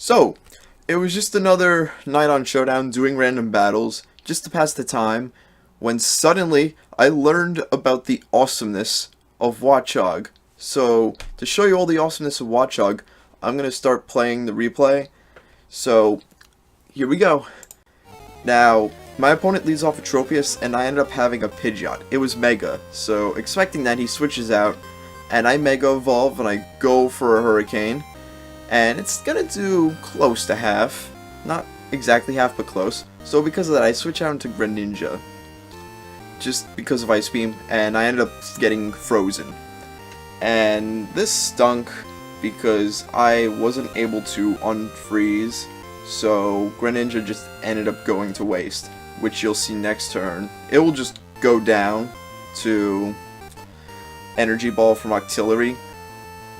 So, it was just another night on Showdown doing random battles, just to pass the time, when suddenly I learned about the awesomeness of Watchog. So, to show you all the awesomeness of Watchog, I'm going to start playing the replay. So, here we go. Now, my opponent leads off a Tropius, and I ended up having a Pidgeot. It was Mega, so expecting that he switches out, and I Mega Evolve, and I go for a Hurricane. And it's gonna do close to half. Not exactly half, but close. So because of that, I switch out into Greninja. Just because of Ice Beam, and I ended up getting frozen. And this stunk because I wasn't able to unfreeze. So Greninja just ended up going to waste, which you'll see next turn. It will just go down to Energy Ball from Octillery.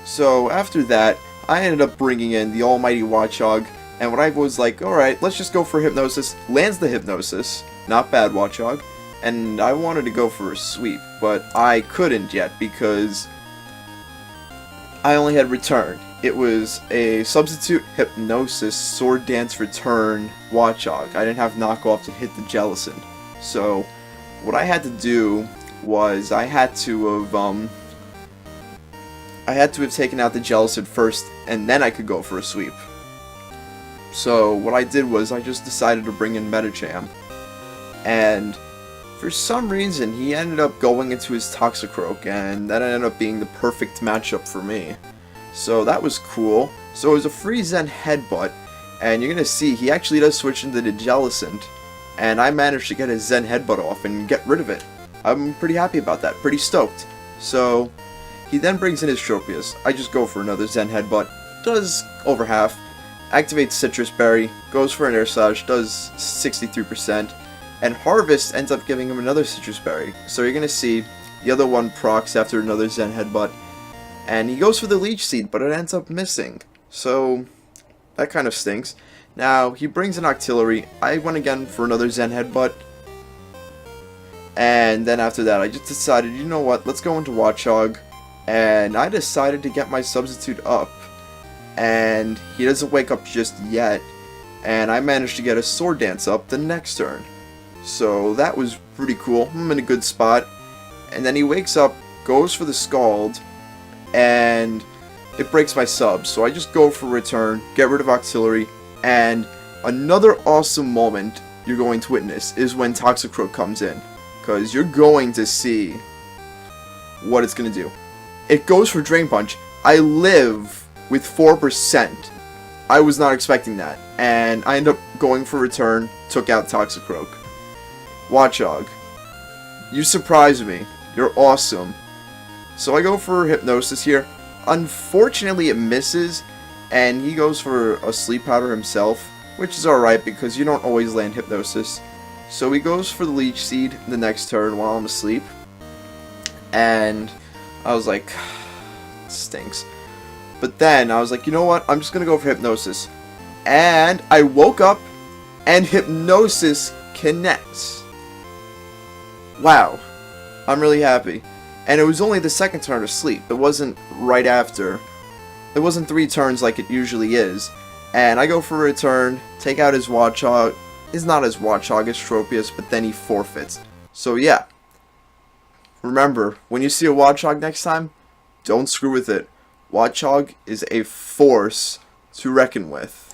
So after that, I ended up bringing in the almighty Watchog, and when I was like, alright, let's just go for Hypnosis, lands the Hypnosis, not bad Watchog, and I wanted to go for a sweep, but I couldn't yet because I only had Return. It was a substitute Hypnosis Sword Dance Return Watchog. I didn't have Knockoff to hit the Jellicent. So what I had to do was I had to have taken out the Jellicent first, and then I could go for a sweep. So what I did was I just decided to bring in Metachamp, and for some reason he ended up going into his Toxicroak, and that ended up being the perfect matchup for me. So that was cool. So it was a free Zen Headbutt, and you're gonna see he actually does switch into the Jellicent, and I managed to get his Zen Headbutt off and get rid of it. I'm pretty happy about that, pretty stoked. So he then brings in his Tropius. I just go for another Zen Headbutt, does over half, activates Citrus Berry, goes for an Air Slash, does 63%, and Harvest ends up giving him another Citrus Berry. So you're going to see the other one procs after another Zen Headbutt, and he goes for the Leech Seed, but it ends up missing. So that kind of stinks. Now, he brings in Octillery. I went again for another Zen Headbutt, and then after that I just decided, you know what, let's go into Watchog. And I decided to get my substitute up, and he doesn't wake up just yet, and I managed to get a Sword Dance up the next turn. So that was pretty cool. I'm in a good spot, and then he wakes up, goes for the Scald, and it breaks my sub, so I just go for Return, get rid of Octillery, and another awesome moment you're going to witness is when Toxicroak comes in, because you're going to see what it's going to do. It goes for Drain Punch. I live with 4%. I was not expecting that. And I end up going for Return, took out Toxicroak. Watchog, you surprised me. You're awesome. So I go for Hypnosis here. Unfortunately, it misses, and he goes for a Sleep Powder himself, which is alright because you don't always land Hypnosis. So he goes for the Leech Seed the next turn while I'm asleep. And I was like, it stinks. But then I was like, you know what? I'm just going to go for Hypnosis. And I woke up and Hypnosis connects. Wow. I'm really happy. And it was only the second turn of sleep. It wasn't right after. It wasn't 3 turns like it usually is. And I go for a Return, take out his Watchog. It's not his Watchog, it's Tropius, but then he forfeits. So yeah. Remember, when you see a Watchog next time, don't screw with it. Watchog is a force to reckon with.